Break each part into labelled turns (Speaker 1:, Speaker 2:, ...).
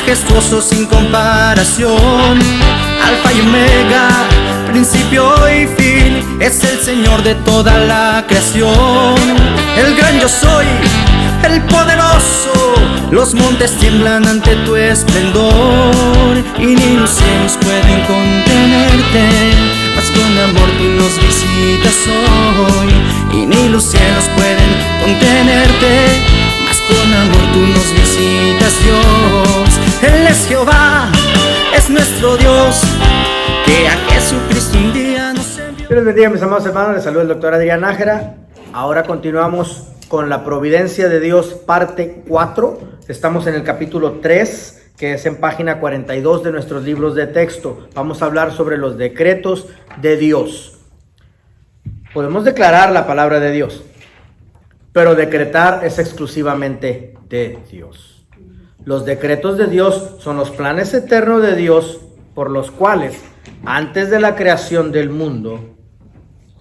Speaker 1: majestuoso sin comparación, Alfa y Omega, principio y fin, es el Señor de toda la creación. El gran yo soy, el poderoso, los montes tiemblan ante tu esplendor, y ni los cielos pueden contenerte, mas con amor tú nos visitas hoy. Y ni los cielos pueden contenerte, mas con amor tú nos visitas, Dios. Él es Jehová, es nuestro Dios, que a Jesucristo un día nos envió.
Speaker 2: Dios les bendiga, mis amados hermanos. Les saluda el doctor Adrián Nájera. Ahora continuamos con la providencia de Dios, parte 4. Estamos en el capítulo 3, que es en página 42 de nuestros libros de texto. Vamos a hablar sobre los decretos de Dios. Podemos declarar la palabra de Dios, pero decretar es exclusivamente de Dios. Los decretos de Dios son los planes eternos de Dios, por los cuales, antes de la creación del mundo,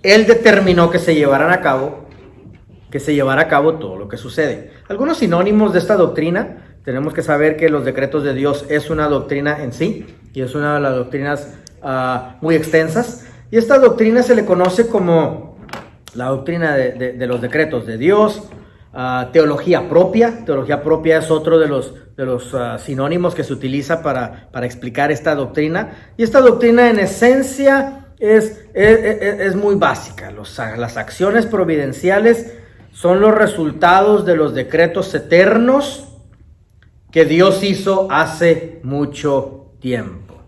Speaker 2: Él determinó que se llevara a cabo todo lo que sucede. Algunos sinónimos de esta doctrina: tenemos que saber que los decretos de Dios es una doctrina en sí, y es una de las doctrinas muy extensas, y esta doctrina se le conoce como la doctrina de los decretos de Dios. Teología propia. Teología propia es otro de los sinónimos que se utiliza para explicar esta doctrina, y esta doctrina en esencia es muy básica. Las acciones providenciales son los resultados de los decretos eternos que Dios hizo hace mucho tiempo.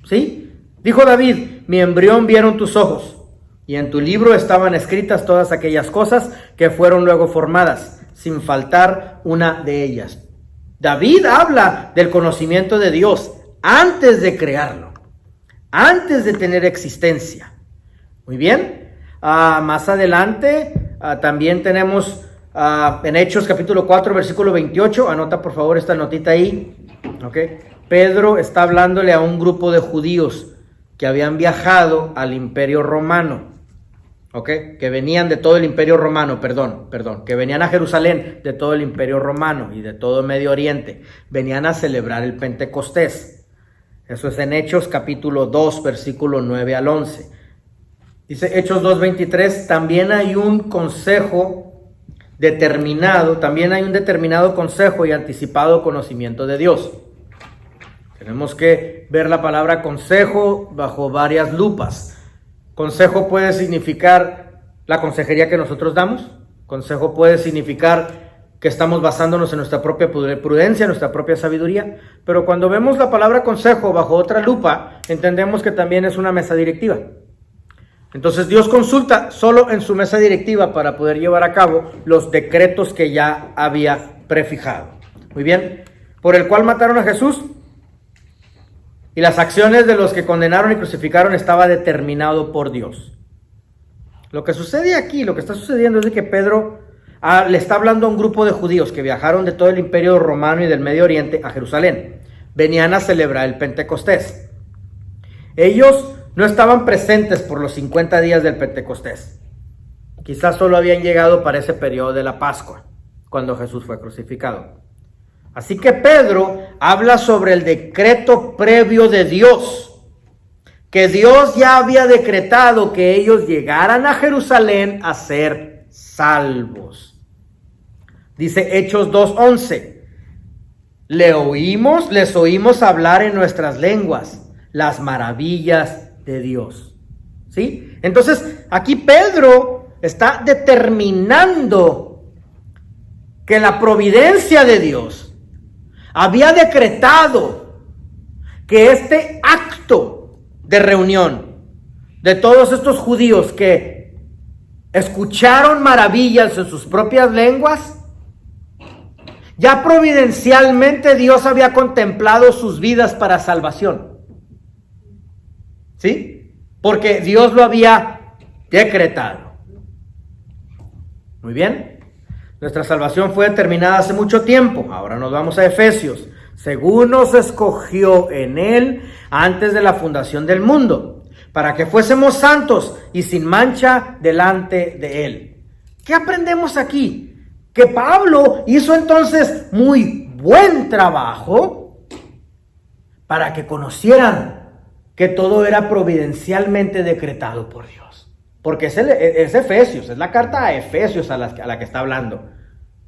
Speaker 2: ¿Sí? Dijo David: mi embrión vieron tus ojos, y en tu libro estaban escritas todas aquellas cosas que fueron luego formadas, sin faltar una de ellas. David habla del conocimiento de Dios antes de crearlo, antes de tener existencia. Muy bien. Más adelante también tenemos en Hechos capítulo 4 versículo 28. Anota por favor esta notita ahí. Okay. Pedro está hablándole a un grupo de judíos que habían viajado al Imperio Romano. Que venían de todo el Imperio Romano, que venían a Jerusalén de todo el Imperio Romano y de todo Medio Oriente. Venían a celebrar el Pentecostés. Eso es en Hechos capítulo 2, versículo 9 al 11. Dice Hechos 2:23, también hay un determinado consejo y anticipado conocimiento de Dios. Tenemos que ver la palabra consejo bajo varias lupas. Consejo puede significar la consejería que nosotros damos. Consejo puede significar que estamos basándonos en nuestra propia prudencia, en nuestra propia sabiduría. Pero cuando vemos la palabra consejo bajo otra lupa, entendemos que también es una mesa directiva. Entonces Dios consulta solo en su mesa directiva para poder llevar a cabo los decretos que ya había prefijado. Muy bien. Por el cual mataron a Jesús, y las acciones de los que condenaron y crucificaron estaba determinado por Dios. Lo que sucede aquí, lo que está sucediendo es de que Pedro le está hablando a un grupo de judíos que viajaron de todo el Imperio Romano y del Medio Oriente a Jerusalén. Venían a celebrar el Pentecostés. Ellos no estaban presentes por los 50 días del Pentecostés. Quizás solo habían llegado para ese periodo de la Pascua, cuando Jesús fue crucificado. Así que Pedro habla sobre el decreto previo de Dios, que Dios ya había decretado que ellos llegaran a Jerusalén a ser salvos. Dice Hechos 2:11, les oímos hablar en nuestras lenguas las maravillas de Dios. ¿Sí? Entonces aquí Pedro está determinando que la providencia de Dios había decretado que este acto de reunión de todos estos judíos que escucharon maravillas en sus propias lenguas, ya providencialmente Dios había contemplado sus vidas para salvación. ¿Sí? Porque Dios lo había decretado. Muy bien. Nuestra salvación fue determinada hace mucho tiempo. Ahora nos vamos a Efesios. Según nos escogió en Él antes de la fundación del mundo, para que fuésemos santos y sin mancha delante de Él. ¿Qué aprendemos aquí? Que Pablo hizo entonces muy buen trabajo para que conocieran que todo era providencialmente decretado por Dios. Porque es Efesios, es la carta a Efesios a la que está hablando.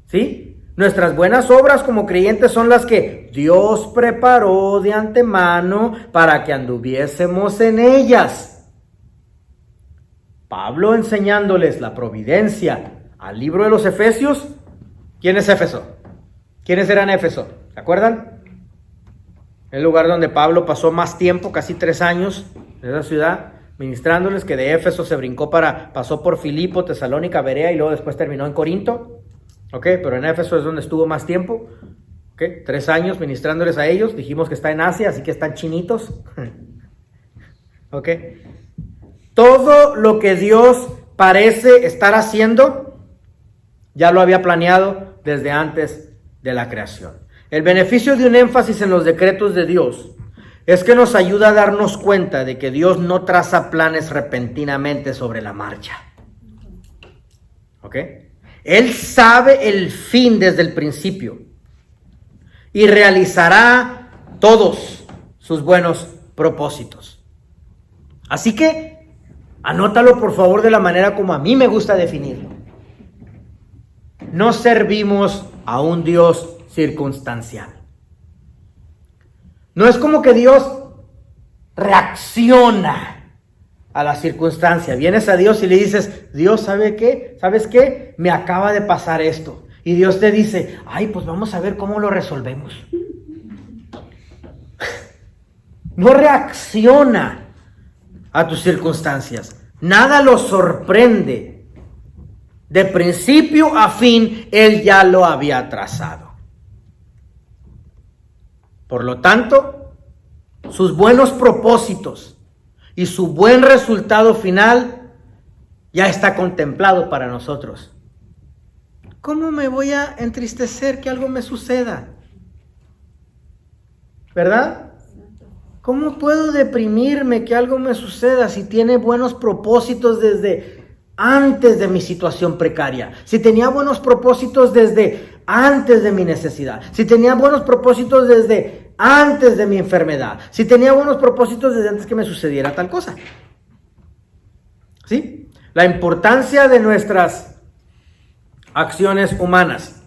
Speaker 2: ¿Sí? Nuestras buenas obras como creyentes son las que Dios preparó de antemano para que anduviésemos en ellas. Pablo enseñándoles la providencia al libro de los Efesios. ¿Quién es Éfeso? ¿Quiénes eran Éfeso? ¿Se acuerdan? El lugar donde Pablo pasó más tiempo, casi 3 años, en esa ciudad, ministrándoles, que de Éfeso se pasó por Filipo, Tesalónica, Berea y luego después terminó en Corinto. Ok, pero en Éfeso es donde estuvo más tiempo. Ok, 3 años ministrándoles a ellos. Dijimos que está en Asia, así que están chinitos. Ok. Todo lo que Dios parece estar haciendo, ya lo había planeado desde antes de la creación. El beneficio de un énfasis en los decretos de Dios es que nos ayuda a darnos cuenta de que Dios no traza planes repentinamente sobre la marcha. ¿Ok? Él sabe el fin desde el principio y realizará todos sus buenos propósitos. Así que anótalo por favor de la manera como a mí me gusta definirlo. No servimos a un Dios circunstancial. No es como que Dios reacciona a la circunstancia. Vienes a Dios y le dices, Dios, ¿sabe qué? ¿Sabes qué? Me acaba de pasar esto. Y Dios te dice, ay, pues vamos a ver cómo lo resolvemos. No reacciona a tus circunstancias. Nada lo sorprende. De principio a fin, Él ya lo había trazado. Por lo tanto, sus buenos propósitos y su buen resultado final ya está contemplado para nosotros. ¿Cómo me voy a entristecer que algo me suceda? ¿Verdad? ¿Cómo puedo deprimirme que algo me suceda si tiene buenos propósitos desde antes de mi situación precaria? Si tenía buenos propósitos desde antes de mi necesidad. Si tenía buenos propósitos desde antes de mi enfermedad. Si tenía buenos propósitos desde antes que me sucediera tal cosa. ¿Sí? La importancia de nuestras acciones humanas.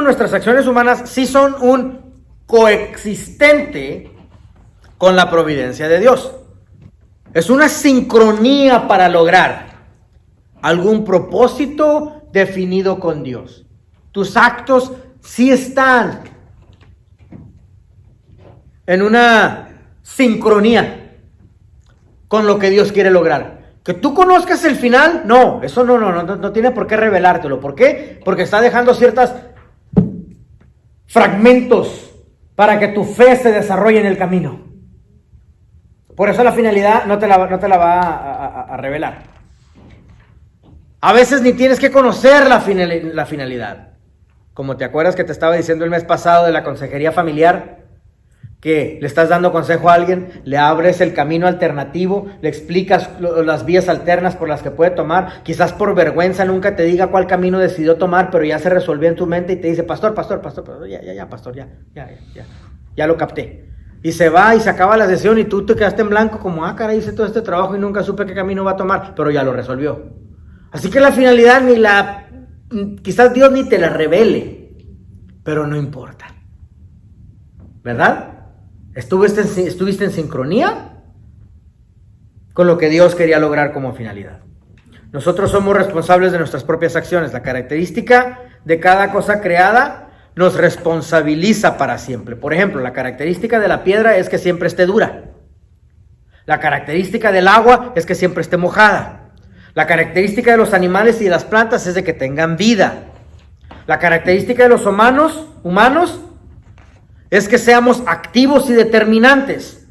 Speaker 2: Nuestras acciones humanas sí son un coexistente con la providencia de Dios. Es una sincronía para lograr algún propósito definido con Dios. Tus actos sí están en una sincronía con lo que Dios quiere lograr. Que tú conozcas el final, no, eso no tiene por qué revelártelo. ¿Por qué? Porque está dejando ciertos fragmentos para que tu fe se desarrolle en el camino. Por eso la finalidad no te la va a revelar. A veces ni tienes que conocer la finalidad. Como te acuerdas que te estaba diciendo el mes pasado de la consejería familiar, que le estás dando consejo a alguien, le abres el camino alternativo, le explicas las vías alternas por las que puede tomar, quizás por vergüenza nunca te diga cuál camino decidió tomar, pero ya se resolvió en tu mente y te dice, pastor, pastor, ya lo capté. Y se va y se acaba la sesión y tú te quedaste en blanco como, caray, hice todo este trabajo y nunca supe qué camino va a tomar, pero ya lo resolvió. Así que la finalidad quizás Dios ni te la revele, pero no importa. ¿Verdad? ¿Estuviste en sincronía con lo que Dios quería lograr como finalidad? Nosotros somos responsables de nuestras propias acciones. La característica de cada cosa creada nos responsabiliza para siempre. Por ejemplo, la característica de la piedra es que siempre esté dura. La característica del agua es que siempre esté mojada. La característica de los animales y de las plantas es de que tengan vida. La característica de los humanos es que seamos activos y determinantes.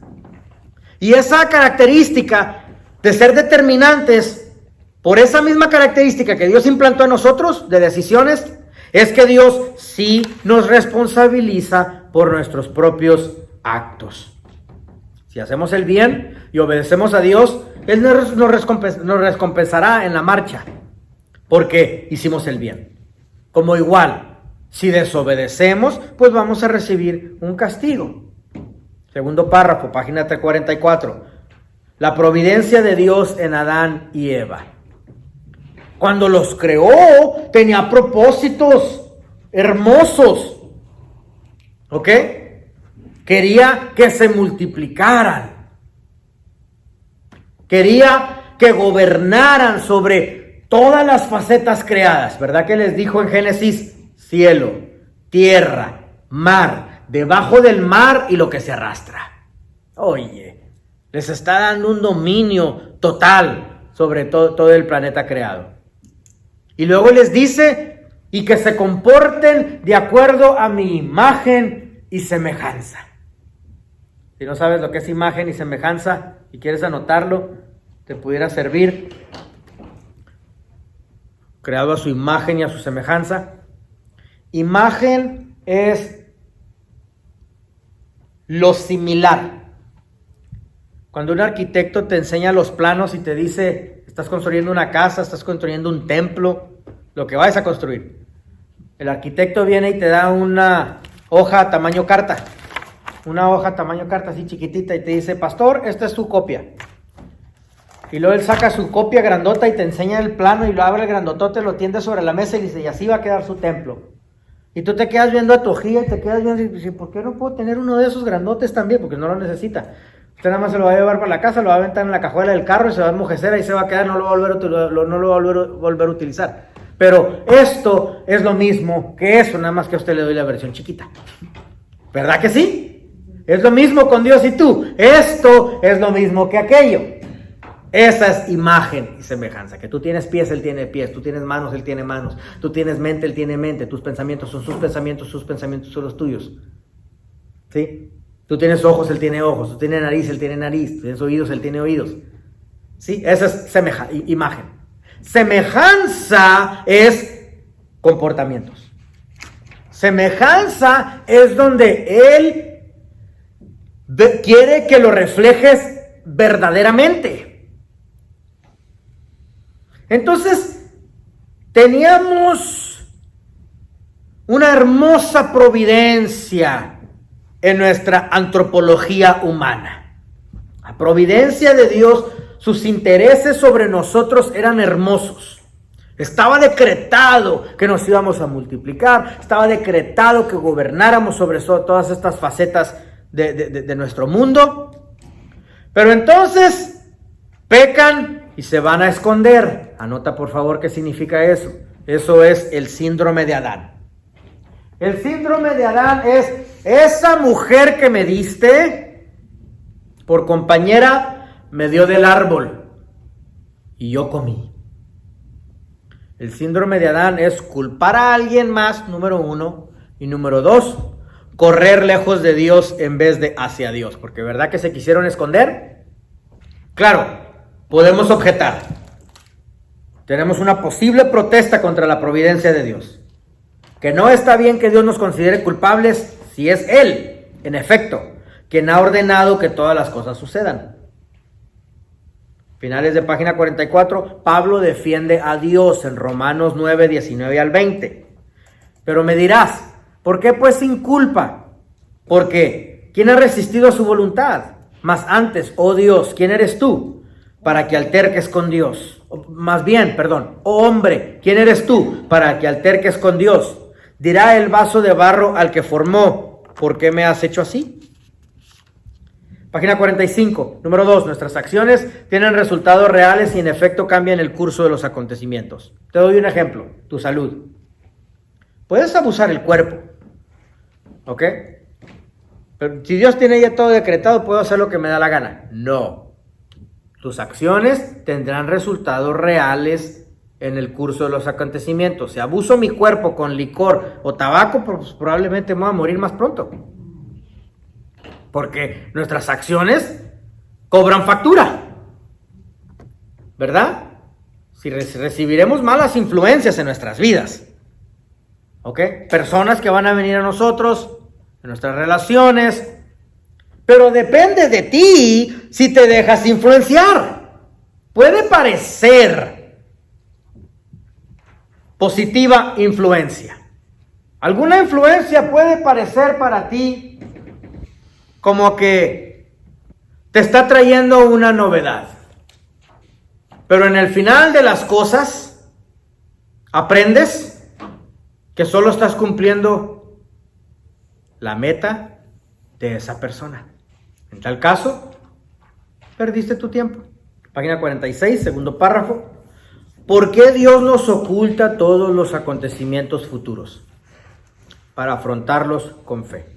Speaker 2: Y esa característica de ser determinantes, por esa misma característica que Dios implantó en nosotros de decisiones, es que Dios sí nos responsabiliza por nuestros propios actos. Si hacemos el bien y obedecemos a Dios, Él nos recompensará en la marcha, porque hicimos el bien. Como igual, si desobedecemos, pues vamos a recibir un castigo. Segundo párrafo, página 44. La providencia de Dios en Adán y Eva. Cuando los creó, tenía propósitos hermosos. ¿Ok? Quería que se multiplicaran. Quería que gobernaran sobre todas las facetas creadas. ¿Verdad que les dijo en Génesis? Cielo, tierra, mar, debajo del mar y lo que se arrastra. Oye, les está dando un dominio total sobre todo el planeta creado. Y luego les dice, y que se comporten de acuerdo a mi imagen y semejanza. Si no sabes lo que es imagen y semejanza y quieres anotarlo, te pudiera servir. Creado a su imagen y a su semejanza. Imagen es lo similar. Cuando un arquitecto te enseña los planos y te dice, estás construyendo una casa, estás construyendo un templo, lo que vayas a construir. El arquitecto viene y te da una hoja tamaño carta. Una hoja tamaño carta así chiquitita y te dice, pastor, esta es tu copia. Y luego él saca su copia grandota y te enseña el plano y lo abre el grandotote, lo tiende sobre la mesa y dice, y así va a quedar su templo. Y tú te quedas viendo a tu hojilla y te quedas viendo y dices, ¿por qué no puedo tener uno de esos grandotes también? Porque no lo necesita. Usted nada más se lo va a llevar para la casa, lo va a aventar en la cajuela del carro y se va a enmojecer, ahí se va a quedar, no lo va a volver a utilizar. Pero esto es lo mismo que eso, nada más que a usted le doy la versión chiquita. ¿Verdad que sí? Es lo mismo con Dios y tú. Esto es lo mismo que aquello. Esa es imagen y semejanza. Que tú tienes pies, Él tiene pies. Tú tienes manos, Él tiene manos. Tú tienes mente, Él tiene mente. Tus pensamientos son sus pensamientos son los tuyos. ¿Sí? Tú tienes ojos, Él tiene ojos. Tú tienes nariz, Él tiene nariz. Tú tienes oídos, Él tiene oídos. ¿Sí? Esa es imagen. Semejanza es comportamientos. Semejanza es donde Él quiere que lo reflejes verdaderamente. Entonces, teníamos una hermosa providencia en nuestra antropología humana. La providencia de Dios, sus intereses sobre nosotros eran hermosos. Estaba decretado que nos íbamos a multiplicar, estaba decretado que gobernáramos sobre todas estas facetas de nuestro mundo. Pero entonces pecan y se van a esconder. Anota por favor qué significa eso. Eso es el síndrome de Adán. El síndrome de Adán es esa mujer que me diste por compañera me dio del árbol y yo comí. El síndrome de Adán es culpar a alguien más, número uno, y número dos, correr lejos de Dios en vez de hacia Dios. Porque ¿verdad que se quisieron esconder? Claro, podemos objetar. Tenemos una posible protesta contra la providencia de Dios. Que no está bien que Dios nos considere culpables si es Él, en efecto, quien ha ordenado que todas las cosas sucedan. Finales de página 44, Pablo defiende a Dios en Romanos 9, 19 al 20. Pero me dirás, ¿por qué pues sin culpa? Porque ¿quién ha resistido a su voluntad? Mas antes, oh Dios, ¿quién eres tú para que alterques con Dios? Oh hombre, ¿quién eres tú para que alterques con Dios? Dirá el vaso de barro al que formó, ¿por qué me has hecho así? Página 45, número 2. Nuestras acciones tienen resultados reales y en efecto cambian el curso de los acontecimientos. Te doy un ejemplo, tu salud. Puedes abusar el cuerpo, ¿ok? Pero si Dios tiene ya todo decretado, ¿puedo hacer lo que me da la gana? No. Tus acciones tendrán resultados reales en el curso de los acontecimientos. Si abuso mi cuerpo con licor o tabaco, pues probablemente me voy a morir más pronto. Porque nuestras acciones cobran factura, ¿verdad? Si recibiremos malas influencias en nuestras vidas, ¿ok? Personas que van a venir a nosotros, en nuestras relaciones, pero depende de ti si te dejas influenciar. Puede parecer positiva influencia. Alguna influencia puede parecer para ti como que te está trayendo una novedad. Pero en el final de las cosas, aprendes que solo estás cumpliendo la meta de esa persona. En tal caso, perdiste tu tiempo. Página 46, segundo párrafo. ¿Por qué Dios nos oculta todos los acontecimientos futuros? Para afrontarlos con fe.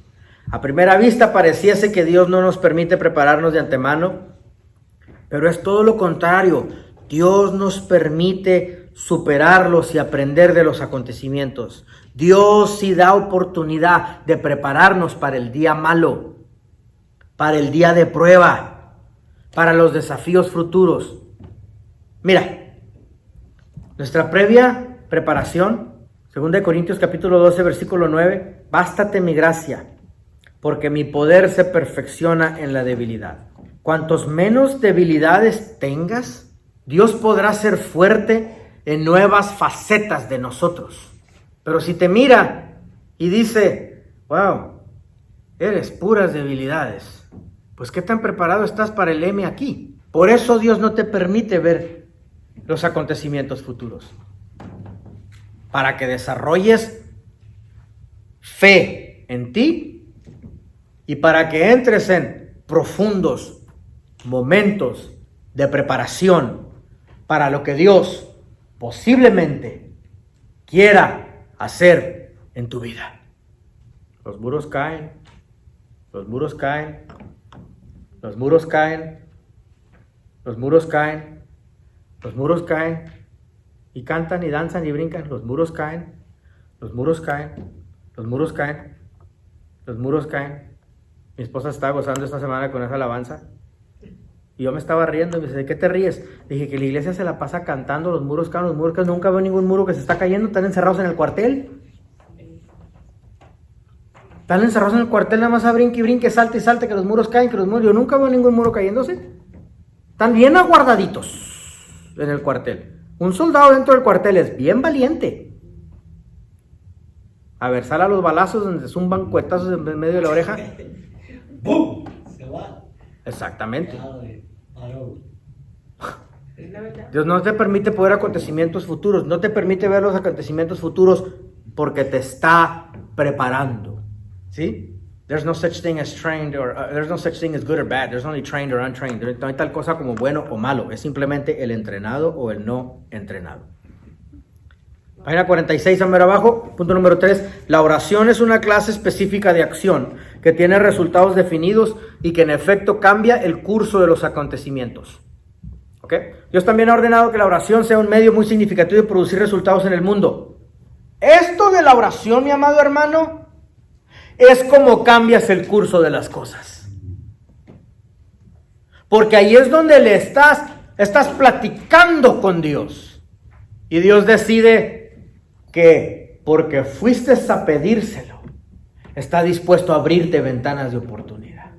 Speaker 2: A primera vista pareciese que Dios no nos permite prepararnos de antemano, pero es todo lo contrario. Dios nos permite superarlos y aprender de los acontecimientos. Dios sí da oportunidad de prepararnos para el día malo, para el día de prueba, para los desafíos futuros. Mira, nuestra previa preparación, 2 Corintios capítulo 12, versículo 9, bástate mi gracia, porque mi poder se perfecciona en la debilidad. Cuantos menos debilidades tengas, Dios podrá ser fuerte en nuevas facetas de nosotros. Pero si te mira y dice, wow, eres puras debilidades, pues ¿qué tan preparado estás para el M aquí? Por eso Dios no te permite ver los acontecimientos futuros. Para que desarrolles fe en ti y para que entres en profundos momentos de preparación para lo que Dios posiblemente quiera hacer en tu vida. Los muros caen, los muros caen, los muros caen, los muros caen, los muros caen, y cantan y danzan y brincan. Los muros caen, los muros caen, los muros caen, los muros caen. Mi esposa estaba gozando esta semana con esa alabanza y yo me estaba riendo y me dice, ¿de qué te ríes? Dije que la iglesia se la pasa cantando, los muros caen, los muros caen. Nunca veo ningún muro que se está cayendo, están encerrados en el cuartel. Están encerrados en el cuartel, nada más a brinque y brinque, salte y salte, que los muros caen, que los muros... Yo nunca veo ningún muro cayéndose. Están bien aguardaditos en el cuartel. Un soldado dentro del cuartel es bien valiente. A ver, sale a los balazos donde se zumban cuetazos en medio de la oreja.
Speaker 3: ¡Bum! Se va.
Speaker 2: Exactamente.
Speaker 3: Paró.
Speaker 2: Dios no te permite poder acontecimientos futuros. No te permite ver los acontecimientos futuros porque te está preparando. ¿Sí? There's no such thing as trained or there's no such thing as good or bad. There's only trained or untrained. No hay tal cosa como bueno o malo. Es simplemente el entrenado o el no entrenado. Página 46, a mero abajo, punto número 3. La oración es una clase específica de acción que tiene resultados definidos y que en efecto cambia el curso de los acontecimientos. ¿Ok? Dios también ha ordenado que la oración sea un medio muy significativo de producir resultados en el mundo. Esto de la oración, mi amado hermano, es como cambias el curso de las cosas. Porque ahí es donde le estás platicando con Dios. Y Dios decide que porque fuiste a pedírselo, está dispuesto a abrirte ventanas de oportunidad.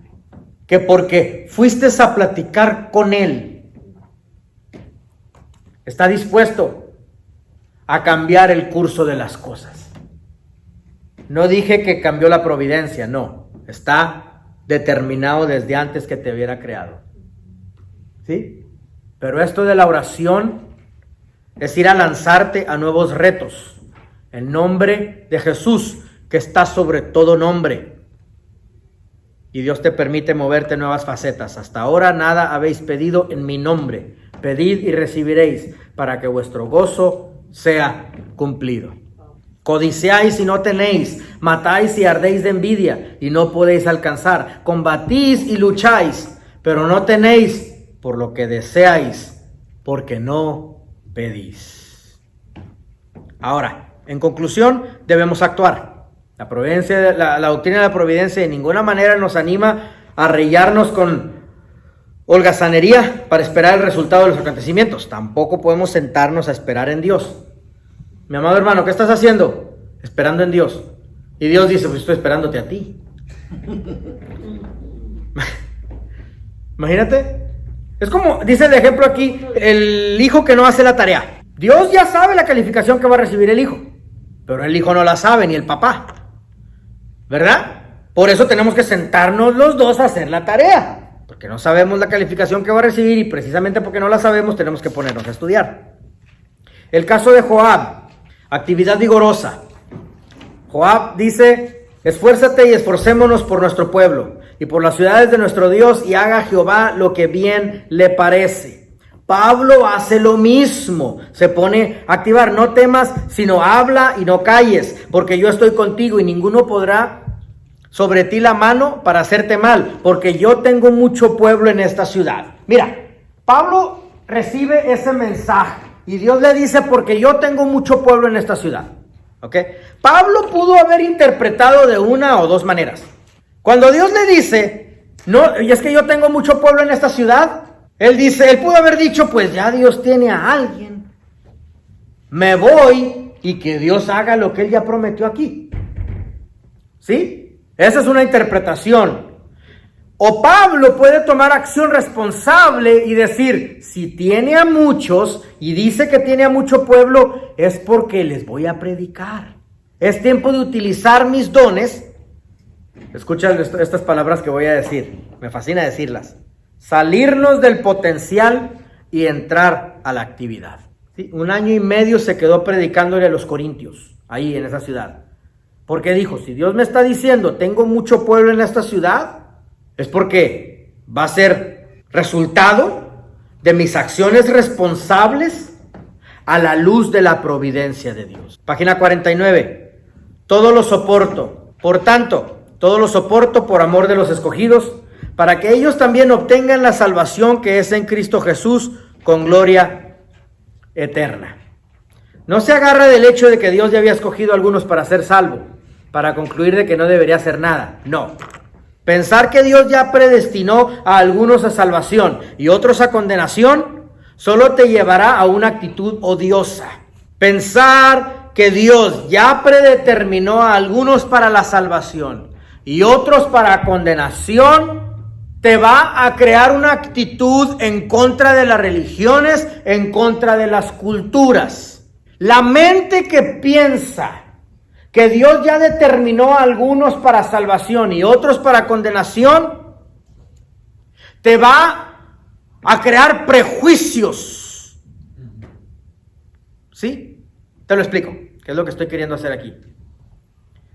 Speaker 2: Que porque fuiste a platicar con Él, está dispuesto a cambiar el curso de las cosas. No dije que cambió la providencia, no. Está determinado desde antes que te hubiera creado. ¿Sí? Pero esto de la oración es ir a lanzarte a nuevos retos. En nombre de Jesús, que está sobre todo nombre. Y Dios te permite moverte en nuevas facetas. Hasta ahora nada habéis pedido en mi nombre. Pedid y recibiréis, para que vuestro gozo sea cumplido. Codiciáis y no tenéis, matáis y ardéis de envidia y no podéis alcanzar. Combatís y lucháis, pero no tenéis por lo que deseáis, porque no pedís. Ahora, en conclusión, debemos actuar. La providencia, la doctrina de la providencia de ninguna manera nos anima a arrellarnos con holgazanería para esperar el resultado de los acontecimientos. Tampoco podemos sentarnos a esperar en Dios. Mi amado hermano, ¿qué estás haciendo? Esperando en Dios. Y Dios dice, pues estoy esperándote a ti. Imagínate. Es como, dice el ejemplo aquí, el hijo que no hace la tarea. Dios ya sabe la calificación que va a recibir el hijo, pero el hijo no la sabe, ni el papá. ¿Verdad? Por eso tenemos que sentarnos los dos a hacer la tarea, porque no sabemos la calificación que va a recibir y precisamente porque no la sabemos tenemos que ponernos a estudiar. El caso de Joab, actividad vigorosa. Joab dice: esfuérzate y esforcémonos por nuestro pueblo y por las ciudades de nuestro Dios, y haga Jehová lo que bien le parece. Pablo hace lo mismo, se pone a activar: no temas, sino habla y no calles, porque yo estoy contigo y ninguno podrá sobre ti la mano para hacerte mal, porque yo tengo mucho pueblo en esta ciudad. Mira, Pablo recibe ese mensaje y Dios le dice: porque yo tengo mucho pueblo en esta ciudad. ¿Ok? Pablo pudo haber interpretado de una o dos maneras. Cuando Dios le dice: no, y es que yo tengo mucho pueblo en esta ciudad, él pudo haber dicho: pues ya Dios tiene a alguien, me voy y que Dios haga lo que él ya prometió aquí. ¿Sí? Esa es una interpretación. O Pablo puede tomar acción responsable y decir: si tiene a muchos y dice que tiene a mucho pueblo, es porque les voy a predicar. Es tiempo de utilizar mis dones. Escucha estas palabras que voy a decir, me fascina decirlas: salirnos del potencial y entrar a la actividad. ¿Sí? 1 año y medio se quedó predicándole a los corintios, ahí en esa ciudad. Porque dijo: si Dios me está diciendo tengo mucho pueblo en esta ciudad, es porque va a ser resultado de mis acciones responsables a la luz de la providencia de Dios. Página 49. Todo lo soporto. Por tanto, todo lo soporto por amor de los escogidos, para que ellos también obtengan la salvación que es en Cristo Jesús, con gloria eterna. No se agarra del hecho de que Dios ya había escogido a algunos para ser salvo, para concluir de que no debería hacer nada. No. Pensar que Dios ya predestinó a algunos a salvación y otros a condenación solo te llevará a una actitud odiosa. Pensar que Dios ya predeterminó a algunos para la salvación y otros para condenación te va a crear una actitud en contra de las religiones, en contra de las culturas. La mente que piensa que Dios ya determinó a algunos para salvación y otros para condenación, te va a crear prejuicios. ¿Sí? Te lo explico, que es lo que estoy queriendo hacer aquí.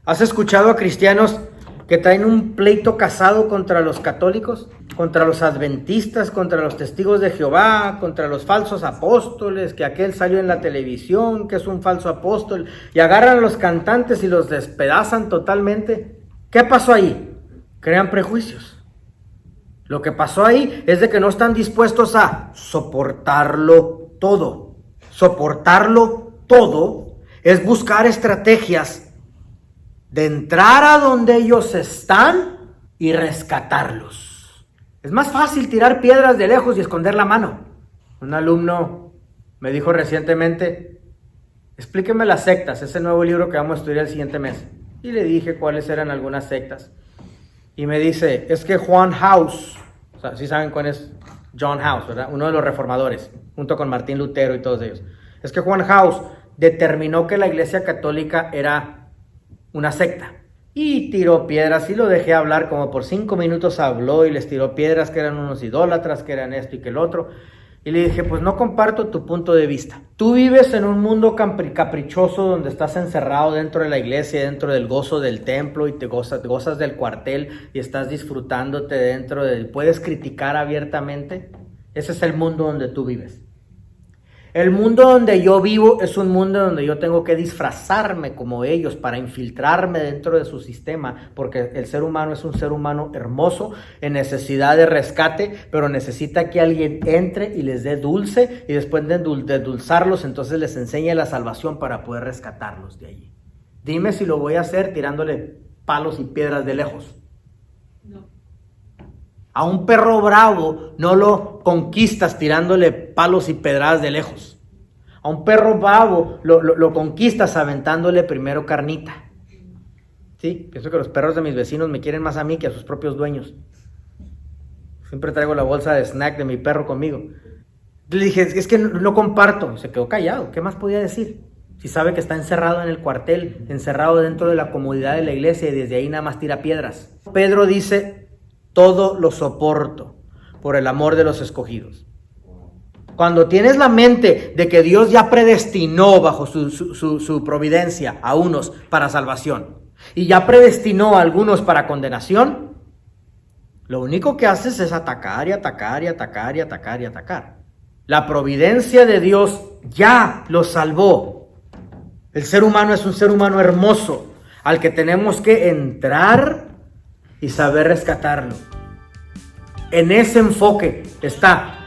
Speaker 2: ¿Has escuchado a cristianos que traen un pleito casado contra los católicos, contra los adventistas, contra los testigos de Jehová, contra los falsos apóstoles, que aquel salió en la televisión, que es un falso apóstol, y agarran a los cantantes y los despedazan totalmente? ¿Qué pasó ahí? Crean prejuicios. Lo que pasó ahí es de que no están dispuestos a soportarlo todo. Soportarlo todo es buscar estrategias de entrar a donde ellos están y rescatarlos. Es más fácil tirar piedras de lejos y esconder la mano. Un alumno me dijo recientemente: explíqueme las sectas, ese nuevo libro que vamos a estudiar el siguiente mes. Y le dije cuáles eran algunas sectas. Y me dice: es que Juan House, o sea, sí saben cuál es John House, ¿verdad? Uno de los reformadores, junto con Martín Lutero y todos ellos. Es que Juan House determinó que la Iglesia Católica era una secta, y tiró piedras, y lo dejé hablar como por 5 minutos, habló y les tiró piedras, que eran unos idólatras, que eran esto y que el otro, y le dije: pues no comparto tu punto de vista. Tú vives en un mundo caprichoso donde estás encerrado dentro de la iglesia, dentro del gozo del templo, y te gozas del cuartel y estás disfrutándote dentro de... ¿Puedes criticar abiertamente? Ese es el mundo donde tú vives. El mundo donde yo vivo es un mundo donde yo tengo que disfrazarme como ellos para infiltrarme dentro de su sistema, porque el ser humano es un ser humano hermoso, en necesidad de rescate, pero necesita que alguien entre y les dé dulce, y después de endulzarlos, entonces les enseñe la salvación para poder rescatarlos de allí. Dime si lo voy a hacer tirándole palos y piedras de lejos. No. A un perro bravo no lo conquistas tirándole palos y pedradas de lejos. A un perro bravo lo conquistas aventándole primero carnita. ¿Sí? Pienso que los perros de mis vecinos me quieren más a mí que a sus propios dueños. Siempre traigo la bolsa de snack de mi perro conmigo. Le dije: es que no comparto. Se quedó callado. ¿Qué más podía decir? Si sabe que está encerrado en el cuartel, encerrado dentro de la comodidad de la iglesia y desde ahí nada más tira piedras. Pedro dice, todo lo soporto por el amor de los escogidos. Cuando tienes la mente de que Dios ya predestinó bajo su providencia a unos para salvación y ya predestinó a algunos para condenación, lo único que haces es atacar y atacar y atacar y atacar y atacar. La providencia de Dios ya los salvó. El ser humano es un ser humano hermoso al que tenemos que entrar y saber rescatarlo. En ese enfoque está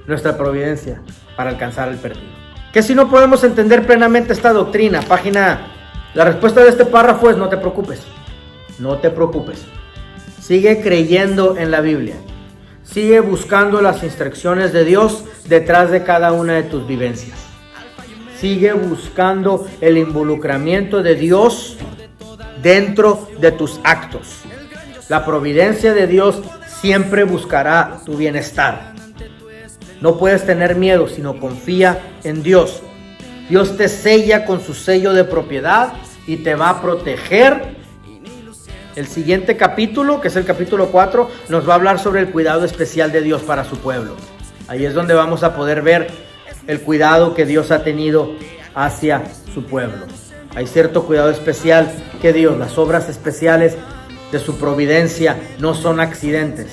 Speaker 2: nuestra providencia para alcanzar al perdido. Que si no podemos entender plenamente esta doctrina, la respuesta de este párrafo es no te preocupes. No te preocupes. Sigue creyendo en la Biblia. Sigue buscando las instrucciones de Dios detrás de cada una de tus vivencias. Sigue buscando el involucramiento de Dios dentro de tus actos. La providencia de Dios siempre buscará tu bienestar. No puedes tener miedo, sino confía en Dios. Dios te sella con su sello de propiedad y te va a proteger. El siguiente capítulo, que es el capítulo 4, nos va a hablar sobre el cuidado especial de Dios para su pueblo. Ahí es donde vamos a poder ver el cuidado que Dios ha tenido hacia su pueblo. Hay cierto cuidado especial que Dios, las obras especiales de su providencia no son accidentes.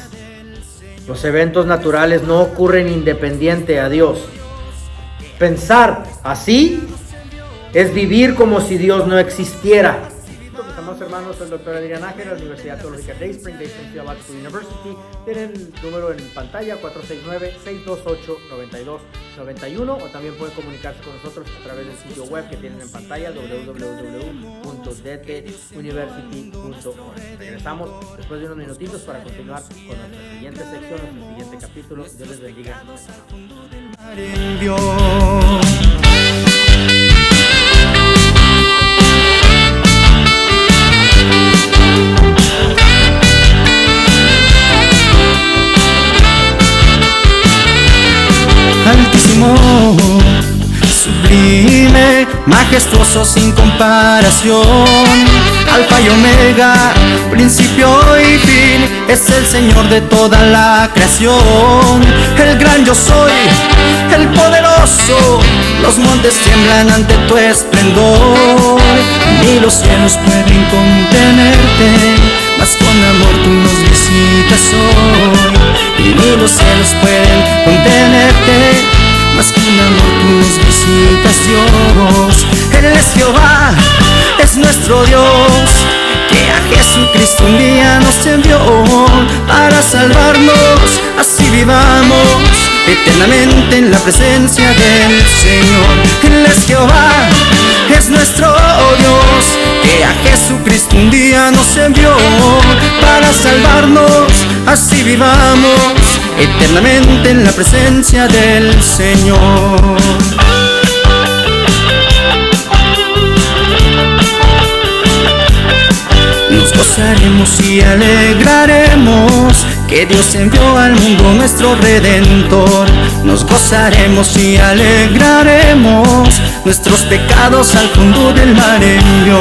Speaker 2: Los eventos naturales no ocurren independiente a Dios. Pensar así es vivir como si Dios no existiera. Mis hermanos, soy el doctor Adrián Nájera, de la Universidad Teológica Dayspring Theological University. Tienen el número en pantalla 469-628-9291 o también pueden comunicarse con nosotros a través del sitio web que tienen en pantalla www.dtuniversity.org. Regresamos después de unos minutitos para continuar con nuestra siguiente sección, nuestro siguiente capítulo. Dios les bendiga.
Speaker 1: Altísimo, sublime, majestuoso sin comparación, Alfa y Omega, principio y fin, es el Señor de toda la creación. El gran yo soy, el poderoso, los montes tiemblan ante tu esplendor. Ni los cielos pueden contenerte, mas con amor tú nos visitas hoy. Y ni los cielos pueden contenerte, mas con amor tú nos visitas, Dios. Él es Jehová, es nuestro Dios, que a Jesucristo un día nos envió para salvarnos, así vivamos eternamente en la presencia del Señor. Él es Jehová, es nuestro Dios, que a Jesucristo un día nos envió para salvarnos, así vivamos eternamente en la presencia del Señor. Nos gozaremos y alegraremos, que Dios envió al mundo nuestro Redentor. Nos gozaremos y alegraremos, nuestros pecados al fondo del mar envió.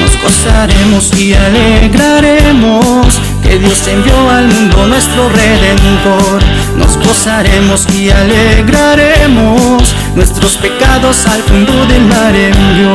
Speaker 1: Nos gozaremos y alegraremos, que Dios envió al mundo nuestro Redentor. Nos gozaremos y alegraremos, nuestros pecados al fondo del mar envió.